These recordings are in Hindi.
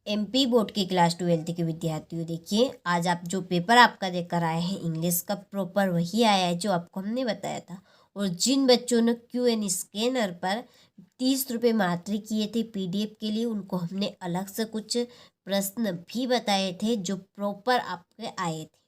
एमपी बोर्ड की क्लास 12 के विद्यार्थियों, देखिए आज आप जो पेपर आपका देकर आए हैं इंग्लिश का, प्रॉपर वही आया है जो आपको हमने बताया था। और जिन बच्चों ने क्यूएन स्कैनर पर 30 रुपये मात्र किए थे पीडीएफ के लिए, उनको हमने अलग से कुछ प्रश्न भी बताए थे जो प्रॉपर आपके आए थे।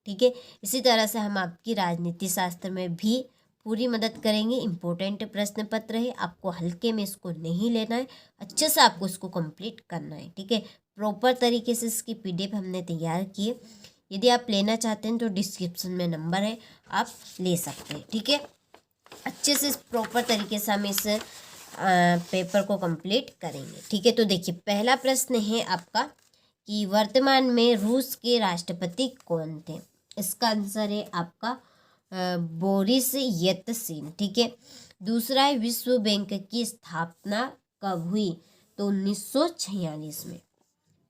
ठीक है, इसी तरह से हम आपकी राजनीति शास्त्र में भी पूरी मदद करेंगे। इम्पोर्टेंट प्रश्न पत्र है, आपको हल्के में इसको नहीं लेना है, अच्छे से आपको इसको कंप्लीट करना है। ठीक है, प्रॉपर तरीके से इसकी पीडीएफ हमने तैयार की है। यदि आप लेना चाहते हैं तो डिस्क्रिप्शन में नंबर है, आप ले सकते हैं। ठीक है, अच्छे से प्रॉपर तरीके से हम इस पेपर को कंप्लीट करेंगे। ठीक है, तो देखिए पहला प्रश्न है आपका कि वर्तमान में रूस के राष्ट्रपति कौन थे। इसका आंसर है आपका बोरिस येल्त्सिन। ठीक है, दूसरा है विश्व बैंक की स्थापना कब हुई, तो 1946 में।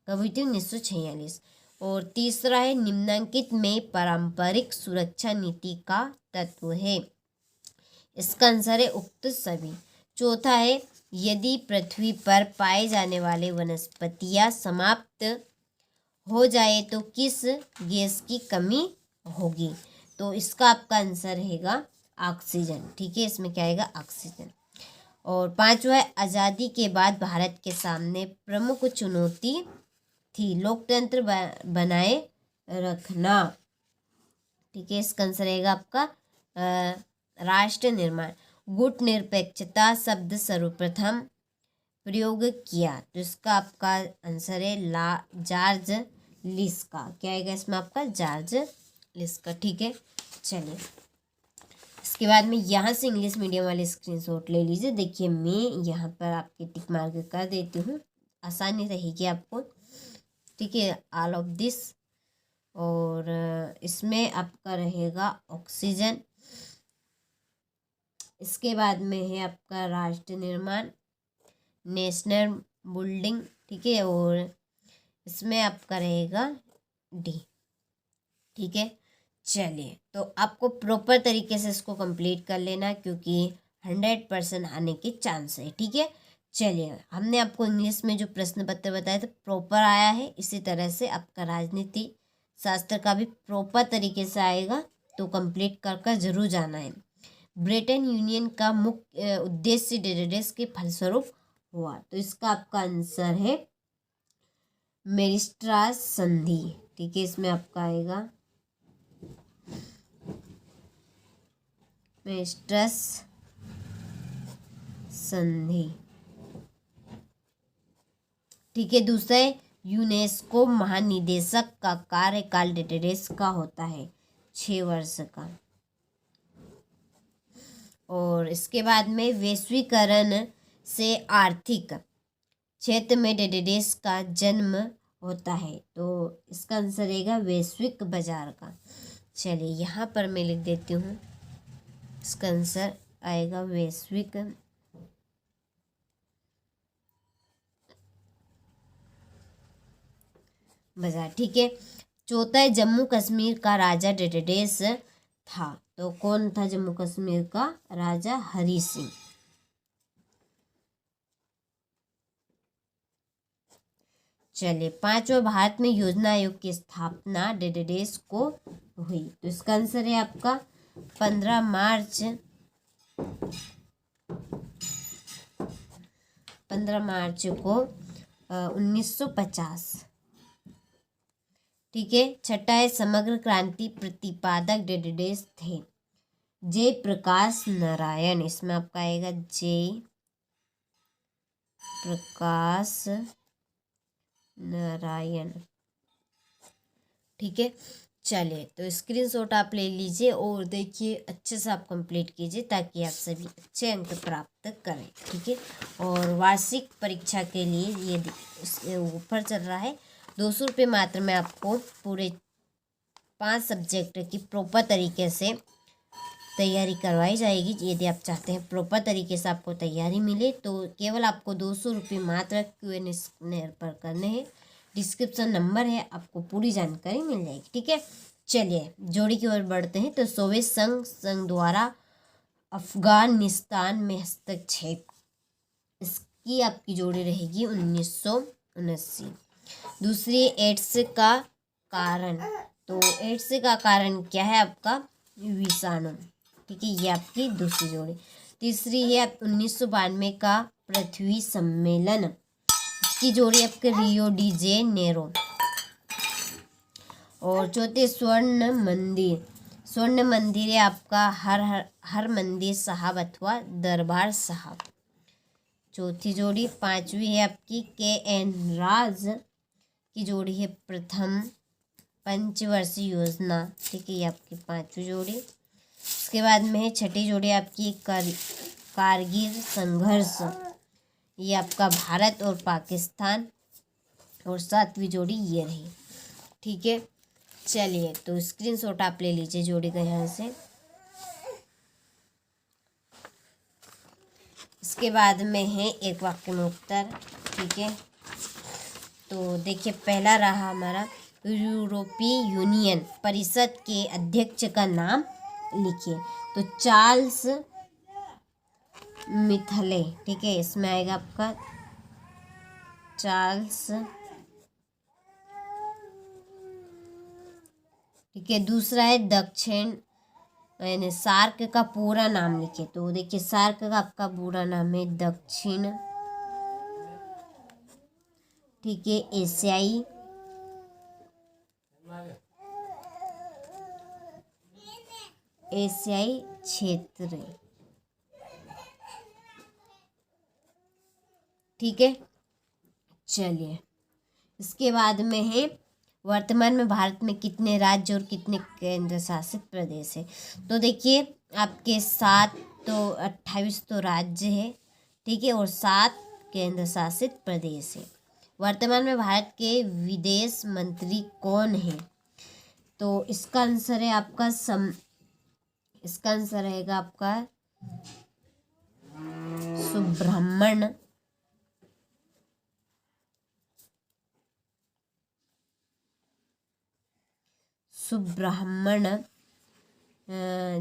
कब हुई थी, 1946। और तीसरा है निम्नलिखित में पारंपरिक सुरक्षा नीति का तत्व है। इसका आंसर है उक्त सभी। चौथा है यदि पृथ्वी पर पाए जाने वाले वनस्पतियां समाप्त हो जाए तो किस गैस की कमी होगी, तो इसका आपका आंसर रहेगा ऑक्सीजन। ठीक है, इसमें क्या आएगा, ऑक्सीजन। और पांचवा है आज़ादी के बाद भारत के सामने प्रमुख चुनौती थी लोकतंत्र बनाए रखना। ठीक है, इसका आंसर रहेगा आपका राष्ट्र निर्माण। गुट निरपेक्षता शब्द सर्वप्रथम प्रयोग किया, तो इसका आपका आंसर है जॉर्ज लिस्का। क्या आएगा इसमें आपका, जॉर्ज लिस्का। ठीक है, चलिए इसके बाद में यहाँ से इंग्लिश मीडियम वाले स्क्रीनशॉट ले लीजिए। देखिए मैं यहाँ पर आपके टिक मार्क कर देती हूँ, आसानी रहेगी आपको। ठीक है, ऑल ऑफ दिस। और इसमें आपका रहेगा ऑक्सीजन। इसके बाद में है आपका राष्ट्र निर्माण, नेशनल बिल्डिंग। ठीक है, और इसमें आपका रहेगा डी। ठीक है, चलिए तो आपको प्रॉपर तरीके से इसको कंप्लीट कर लेना क्योंकि 100% आने के चांस है। ठीक है, चलिए हमने आपको इंग्लिश में जो प्रश्न पत्र बताए थे प्रॉपर आया है, इसी तरह से आपका राजनीति शास्त्र का भी प्रॉपर तरीके से आएगा, तो कंप्लीट कर कर जरूर जाना है। ब्रिटेन यूनियन का मुख्य उद्देश्य डेडेस के फलस्वरूप हुआ, तो इसका आपका आंसर है मेरिस्ट्रास संधि। ठीक है, इसमें आपका आएगा मेरिस्ट्रास संधि। ठीक है, दूसरा है यूनेस्को महानिदेशक का कार्यकाल डेडेस का होता है 6 वर्ष का। और इसके बाद में वैश्वीकरण से आर्थिक क्षेत्र में डेडेस का जन्म होता है, तो इसका आंसर रहेगा वैश्विक बाजार का। चलिए यहाँ पर मैं लिख देती हूँ, इसका आंसर आएगा वैश्विक बाजार। ठीक है, चौथा है जम्मू कश्मीर का राजा डेडेस था, तो कौन था जम्मू कश्मीर का राजा, हरि सिंह। चलिए पांचवा भारत में योजना आयोग की स्थापना डेडेस को हुई, तो इसका आंसर है आपका 15 मार्च को 1950। ठीक है, छठा है समग्र क्रांति प्रतिपादक डेडेस थे जय प्रकाश नारायण। इसमें आपका आएगा जय प्रकाश नारायण। ठीक है, चलिए तो स्क्रीनशॉट आप ले लीजिए और देखिए अच्छे से आप कंप्लीट कीजिए ताकि आप सभी अच्छे अंक प्राप्त करें। ठीक है, और वार्षिक परीक्षा के लिए ये ऑफर चल रहा है, 200 रुपये मात्र में आपको पूरे 5 सब्जेक्ट की प्रॉपर तरीके से तैयारी करवाई जाएगी। यदि आप चाहते हैं प्रॉपर तरीके से आपको तैयारी मिले तो केवल आपको 200 रुपये मात्र क्यूएन स्कैनर पर करने हैं। डिस्क्रिप्शन नंबर है, आपको पूरी जानकारी मिल जाएगी। ठीक है, चलिए जोड़ी की ओर बढ़ते हैं। तो सोवियत संघ द्वारा अफगानिस्तान में हस्तक्षेप, इसकी आपकी जोड़ी रहेगी 1979। दूसरी एड्स का कारण, तो एड्स का कारण क्या है आपका विषाणु, ठीक है, ये आपकी दूसरी जोड़ी। तीसरी है 1992 का पृथ्वी सम्मेलन, इसकी जोड़ी आपके रियो डी जेनेरो। और चौथे स्वर्ण मंदिर, स्वर्ण मंदिर है आपका हर मंदिर साहब अथवा दरबार साहब, चौथी जोड़ी। पांचवी है आपकी KN राज की जोड़ी है प्रथम पंचवर्षीय योजना, ठीक है, ये आपकी पांचवी जोड़ी। उसके बाद में है छठी जोड़ी आपकी कारगिल संघर्ष, ये आपका भारत और पाकिस्तान। और सातवीं जोड़ी ये रही, ठीक है। चलिए तो स्क्रीनशॉट आप ले लीजिए जोड़ी का यहाँ से। इसके बाद में है एक वाक्य में उत्तर, ठीक है। तो देखिए पहला रहा हमारा, यूरोपीय यूनियन परिषद के अध्यक्ष का नाम लिखिए। तो चार्ल्स मिथले, ठीक है, इसमें आएगा आपका चार्ल्स, ठीक है। दूसरा है दक्षिण, यानी सार्क का पूरा नाम लिखिए। तो देखिए सार्क का आपका पूरा नाम है दक्षिण, ठीक है, एशियाई क्षेत्र, ठीक है। चलिए इसके बाद में है वर्तमान में भारत में कितने राज्य और कितने केंद्र शासित प्रदेश है। तो देखिए आपके 7 तो 28 तो राज्य है, ठीक है, और 7 केंद्र शासित प्रदेश है। वर्तमान में भारत के विदेश मंत्री कौन है। तो इसका आंसर है आपका इसका आंसर रहेगा आपका सुब्रह्मण्य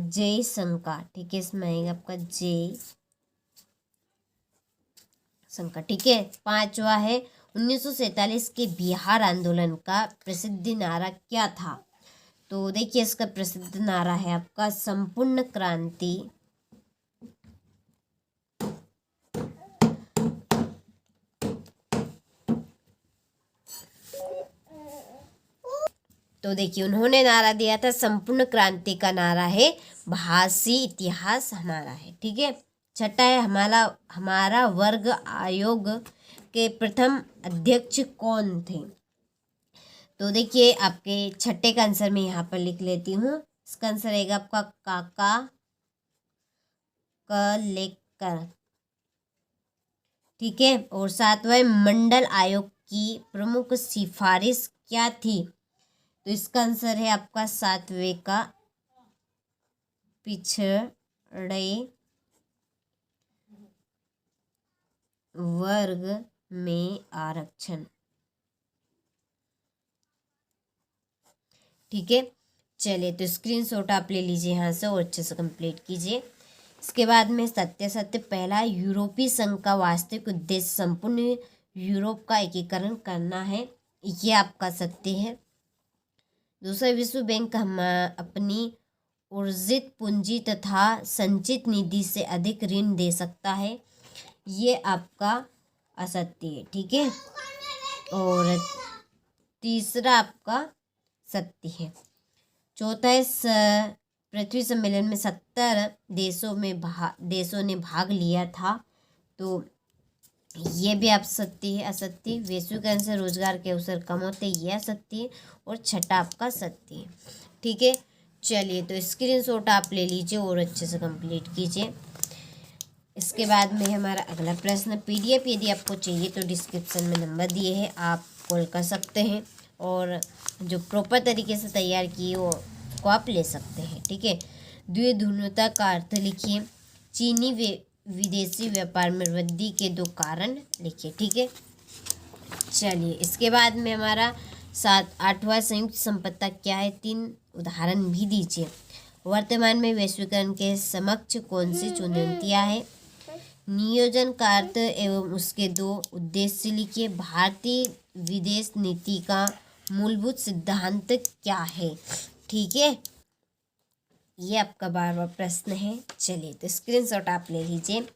जयशंकर, ठीक है, इसमें आएगा आपका जयशंकर, ठीक है। पांचवा है 1947 के बिहार आंदोलन का प्रसिद्ध नारा क्या था। तो देखिए इसका प्रसिद्ध नारा है आपका संपूर्ण क्रांति, तो देखिए उन्होंने नारा दिया था संपूर्ण क्रांति का नारा है भाषी इतिहास हमारा है, ठीक है। छठा है हमारा वर्ग आयोग के प्रथम अध्यक्ष कौन थे। तो देखिए आपके छठे का आंसर मैं यहाँ पर लिख लेती हूँ। इसका आंसर रहेगा आपका काका कलेकर, ठीक है। और सातवां मंडल आयोग की प्रमुख सिफारिश क्या थी। तो इसका आंसर है आपका 7वें का पिछड़े वर्ग में आरक्षण, ठीक है। चलिए तो स्क्रीनशॉट आप ले लीजिए यहाँ से और अच्छे से कंप्लीट कीजिए। इसके बाद में सत्य पहला यूरोपीय संघ का वास्तविक उद्देश्य संपूर्ण यूरोप का एकीकरण करना है, ये आपका सत्य है। दूसरा विश्व बैंक हम अपनी उर्जित पूंजी तथा संचित निधि से अधिक ऋण दे सकता है, ये आपका असत्य है, ठीक है। और तीसरा आपका सत्य है। चौथा है पृथ्वी सम्मेलन में 70 देशों ने भाग लिया था, तो ये भी आप सत्य है। असत्य वैश्वीकरण से रोजगार के अवसर कम होते, यह सत्य है। और छठा आपका सत्य है, ठीक है। चलिए तो स्क्रीनशॉट आप ले लीजिए और अच्छे से कंप्लीट कीजिए। इसके बाद में हमारा अगला प्रश्न, PDF यदि आपको चाहिए तो डिस्क्रिप्शन में नंबर दिए हैं, आप कॉल कर सकते हैं और जो प्रॉपर तरीके से तैयार किए वो को आप ले सकते हैं, ठीक है। द्विध्रुवता का अर्थ लिखिए। चीनी विदेशी व्यापार में वृद्धि के 2 कारण लिखिए, ठीक है। चलिए इसके बाद में हमारा 8वां संयुक्त संपत्ति क्या है, 3 उदाहरण भी दीजिए। वर्तमान में वैश्वीकरण के समक्ष कौन सी चुनौतियां हैं। नियोजन का अर्थ एवं उसके 2 उद्देश्य लिखिए। भारतीय विदेश नीति का मूलभूत सिद्धांत क्या है। ठीक है, ये आपका 12वां प्रश्न है। चलिए तो स्क्रीनशॉट आप ले लीजिए।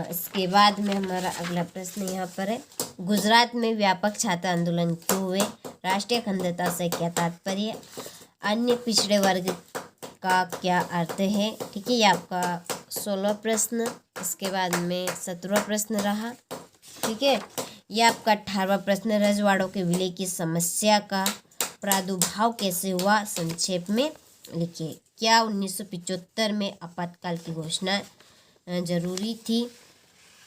इसके बाद में हमारा अगला प्रश्न यहाँ पर है, गुजरात में व्यापक छात्र आंदोलन क्यों हुए, राष्ट्रीय अखंडता से क्या तात्पर्य, अन्य पिछड़े वर्ग का क्या अर्थ है। ठीक है, ये आपका 16वां प्रश्न। इसके बाद में 17वां प्रश्न रहा। ठीक है, ये आपका 18वां प्रश्न, रजवाड़ों के विलय की समस्या का प्रादुर्भाव कैसे हुआ, संक्षेप में लिखिए। क्या 1975 में आपातकाल की घोषणा जरूरी थी।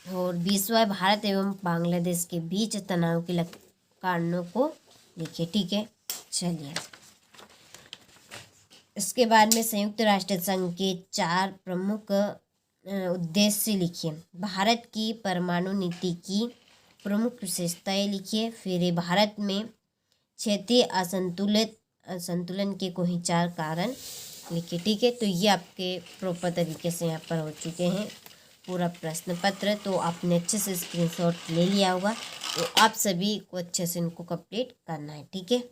और 20वां, भारत एवं बांग्लादेश के बीच तनाव के कारणों को लिखिए। ठीक है, चलिए इसके बाद में संयुक्त राष्ट्र संघ के 4 प्रमुख उद्देश्य लिखिए। भारत की परमाणु नीति की प्रमुख विशेषताएं लिखिए। फिर भारत में क्षेत्रीय असंतुलन के कोई 4 कारण लिखिए। ठीक है, तो ये आपके प्रॉपर तरीके से यहाँ पर हो चुके हैं पूरा प्रश्न पत्र। तो आपने अच्छे से स्क्रीनशॉट ले लिया होगा, तो आप सभी को अच्छे से इनको कंप्लीट करना है। ठीक है।